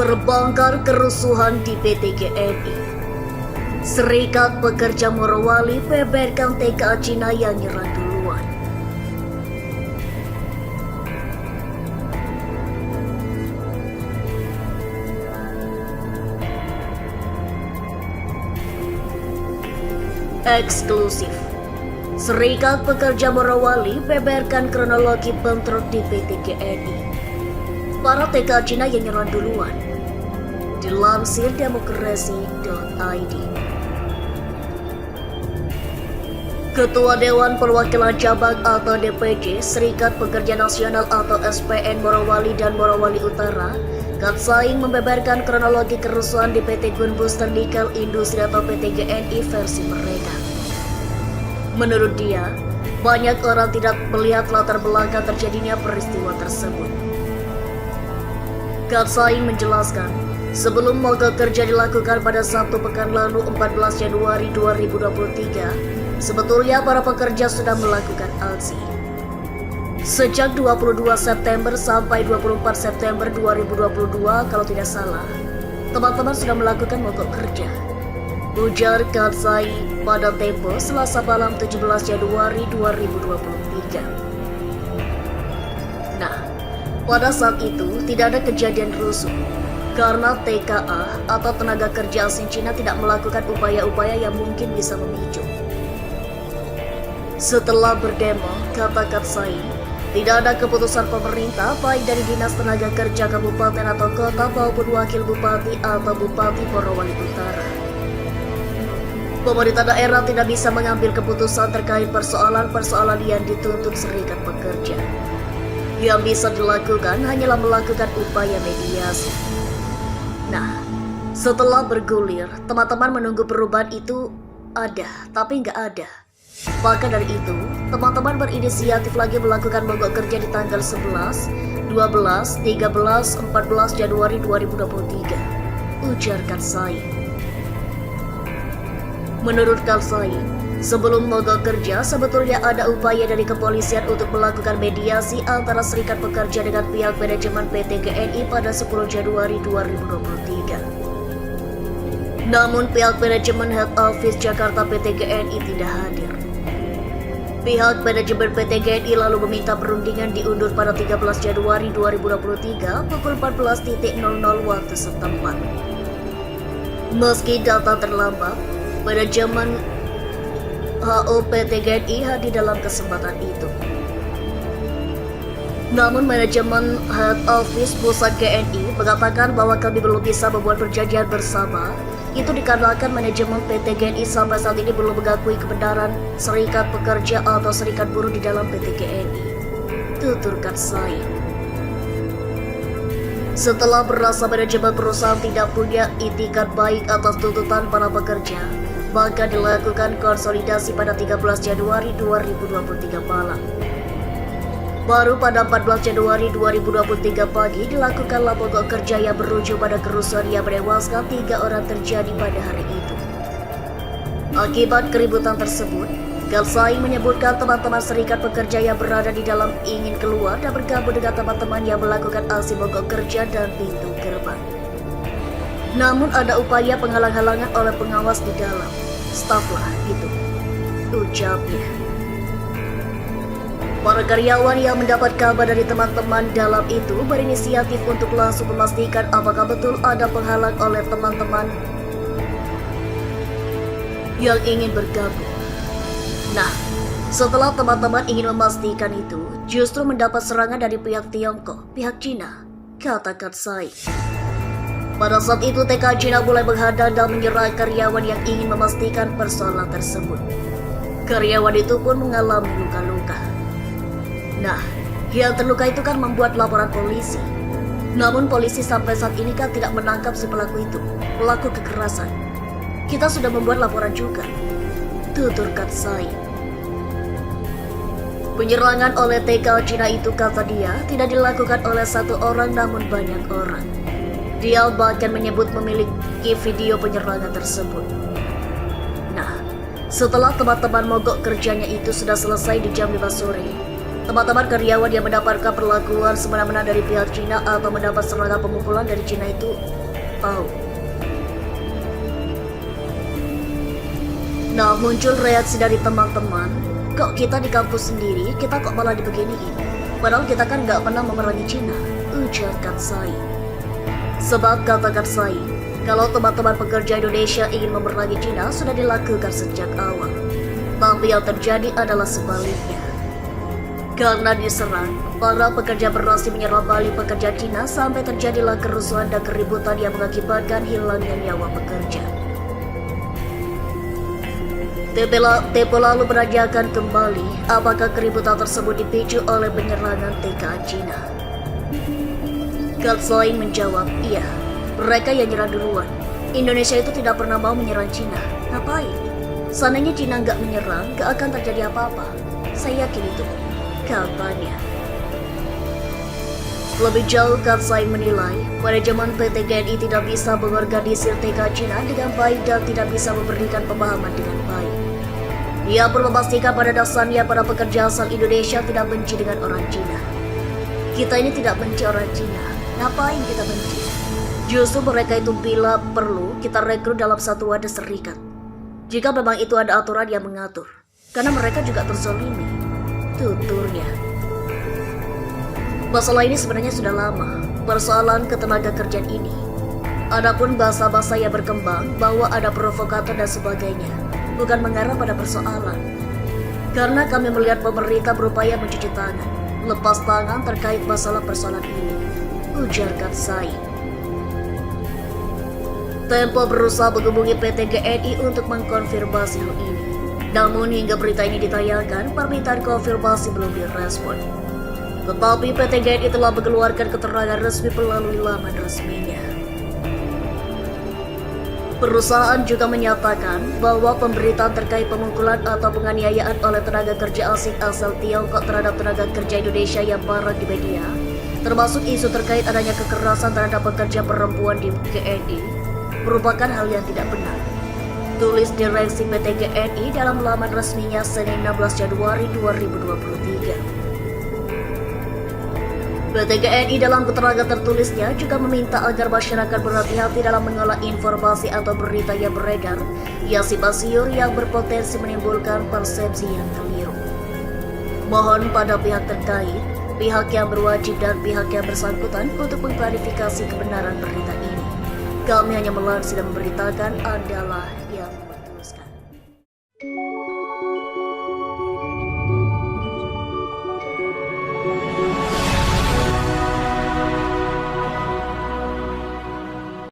Terbongkar kerusuhan di PT GNI. Serikat Pekerja Morowali beberkan TKA Cina yang nyerang duluan. Eksklusif. Serikat Pekerja Morowali beberkan kronologi bentrok di PT GNI. Para TKA Cina yang nyerang duluan. Dilansir demokrasi.id. Ketua Dewan Perwakilan Cabang atau DPC Serikat Pekerja Nasional atau SPN Morowali dan Morowali Utara, Katsaing membeberkan kronologi kerusuhan di PT Gunbuster Nikel Industri atau PT GNI versi mereka. Menurut dia, banyak orang tidak melihat latar belakang terjadinya peristiwa tersebut. Katsaing menjelaskan, sebelum mogok kerja dilakukan pada Sabtu pekan lalu 14 Januari 2023, sebetulnya para pekerja sudah melakukan aksi. Sejak 22 September sampai 24 September 2022 kalau tidak salah, teman-teman sudah melakukan mogok kerja. Ujar Katsaing pada Tempo Selasa malam 17 Januari 2023. Nah, pada saat itu tidak ada kejadian rusuh. Karena TKA atau tenaga kerja asing Cina tidak melakukan upaya-upaya yang mungkin bisa memicu. Setelah berdemo, kata Katsaing, tidak ada keputusan pemerintah baik dari Dinas Tenaga Kerja Kabupaten atau Kota maupun Wakil Bupati atau Bupati Morowali Utara. Pemerintah daerah tidak bisa mengambil keputusan terkait persoalan-persoalan yang dituntut serikat pekerja. Yang bisa dilakukan hanyalah melakukan upaya mediasi. Nah, setelah bergulir, teman-teman menunggu perubahan itu ada, tapi nggak ada. Maka dari itu, teman-teman berinisiatif lagi melakukan mogok kerja di tanggal 11, 12, 13, 14 Januari 2023, ujar Katsaing. Menurut Katsaing, sebelum mogok kerja, sebetulnya ada upaya dari kepolisian untuk melakukan mediasi antara serikat pekerja dengan pihak manajemen PT GNI pada 10 Januari 2023. Namun pihak manajemen Head Office Jakarta PT GNI tidak hadir. Pihak manajemen PT GNI lalu meminta perundingan diundur pada 13 Januari 2023 pukul 14.00 waktu setempat. Meski datang terlambat, manajemen HO PT GNI hadir dalam kesempatan itu. Namun manajemen Head Office Pusat GNI mengatakan bahwa kami belum bisa membuat perjanjian bersama. Itu dikarenakan manajemen PT GNI sampai saat ini belum mengakui kebenaran serikat pekerja atau serikat buruh di dalam PT GNI, tutur Katsaing. Setelah merasa manajemen perusahaan tidak punya itikat baik atas tuntutan para pekerja, maka dilakukan konsolidasi pada 13 Januari 2023 malam. Baru pada 14 Januari 2023 pagi dilakukanlah mogok kerja yang berujung pada kerusuhan yang menewaskan 3 orang terjadi pada hari itu. Akibat keributan tersebut, Katsaing menyebutkan teman-teman serikat pekerja yang berada di dalam ingin keluar dan bergabung dengan teman-teman yang melakukan aksi mogok kerja dan pintu gerbang. Namun ada upaya penghalang-halangan oleh pengawas di dalam. Staflah itu, ucapnya. Para karyawan yang mendapat kabar dari teman-teman dalam itu berinisiatif untuk langsung memastikan apakah betul ada penghalang oleh teman-teman yang ingin bergabung. Nah, setelah teman-teman ingin memastikan itu, justru mendapat serangan dari pihak Tiongkok, pihak Cina, kata Katsaing. Pada saat itu TKA Cina mulai menghadang dan menyerang karyawan yang ingin memastikan persoalan tersebut. Karyawan itu pun mengalami luka-luka. Nah, yang terluka itu kan membuat laporan polisi. Namun polisi sampai saat ini kan tidak menangkap si pelaku itu, pelaku kekerasan. Kita sudah membuat laporan juga, tutur Katsaing. Penyerangan oleh TKA Cina itu, kata dia, tidak dilakukan oleh satu orang namun banyak orang. Dia bahkan menyebut memiliki video penyerangan tersebut. Nah, setelah teman-teman mogok kerjanya itu sudah selesai di jam 5 sore, Teman-teman karyawan yang mendapatkan perlakuan semena-mena dari pihak Cina atau mendapat serangan pemukulan dari Cina itu tahu. Nah, muncul reaksi dari teman-teman, kok kita di kampus sendiri, kita kok malah dibeginiin. Padahal kita kan gak pernah memerangi Cina, ujar Katsai. Sebab kata Katsai, kalau teman-teman pekerja Indonesia ingin memerangi Cina sudah dilakukan sejak awal. Tapi yang terjadi adalah sebaliknya. Karena diserang, para pekerja berhasil menyerang balik pekerja Cina sampai terjadilah kerusuhan dan keributan yang mengakibatkan hilangnya nyawa pekerja. Tempo lalu menanyakan kembali apakah keributan tersebut dipicu oleh penyerangan TKA Cina. Katsai menjawab, iya, mereka yang nyerang duluan. Indonesia itu tidak pernah mau menyerang Cina. Ngapain? Seandainya Cina nggak menyerang, nggak akan terjadi apa-apa. Saya yakin itu, katanya. Lebih jauh, Katsai menilai manajemen PT GNI tidak bisa mengorganisir TKA Cina dengan baik dan tidak bisa memberikan pemahaman dengan baik. Dia pun memastikan pada dasarnya para pekerja asal Indonesia tidak benci dengan orang Cina. Kita ini tidak benci orang Cina. Ngapain kita benci? Justru mereka itu bila perlu kita rekrut dalam satu wadah serikat. Jika memang itu ada aturan yang mengatur. Karena mereka juga terzolimi. Tuturnya. Masalah ini sebenarnya sudah lama. Persoalan ketenaga kerjaan ini. Adapun bahasa-bahasa yang berkembang bahwa ada provokator dan sebagainya. Bukan mengarah pada persoalan. Karena kami melihat pemerintah berupaya mencuci tangan, lepas tangan terkait masalah persoalan ini, ujar Katsai. Tempo berusaha menghubungi PT GNI untuk mengkonfirmasi hal ini. Namun hingga berita ini ditayangkan, permintaan konfirmasi belum direspon. Tetapi PT GNI telah mengeluarkan keterangan resmi melalui laman resminya. Perusahaan juga menyatakan bahwa pemberitaan terkait pemukulan atau penganiayaan oleh tenaga kerja asing asal Tiongkok terhadap tenaga kerja Indonesia yang marak di media, termasuk isu terkait adanya kekerasan terhadap pekerja perempuan di GNI, merupakan hal yang tidak benar. Tulis Direksi PT GNI dalam laman resminya Senin 16 Januari 2023. PT GNI dalam keterangan tertulisnya juga meminta agar masyarakat berhati-hati dalam mengolah informasi atau berita yang beredar yang simpang siur yang berpotensi menimbulkan persepsi yang keliru. Mohon pada pihak terkait, pihak yang berwajib dan pihak yang bersangkutan untuk mengklarifikasi kebenaran berita ini. Kami hanya melansir dan memberitakan adalah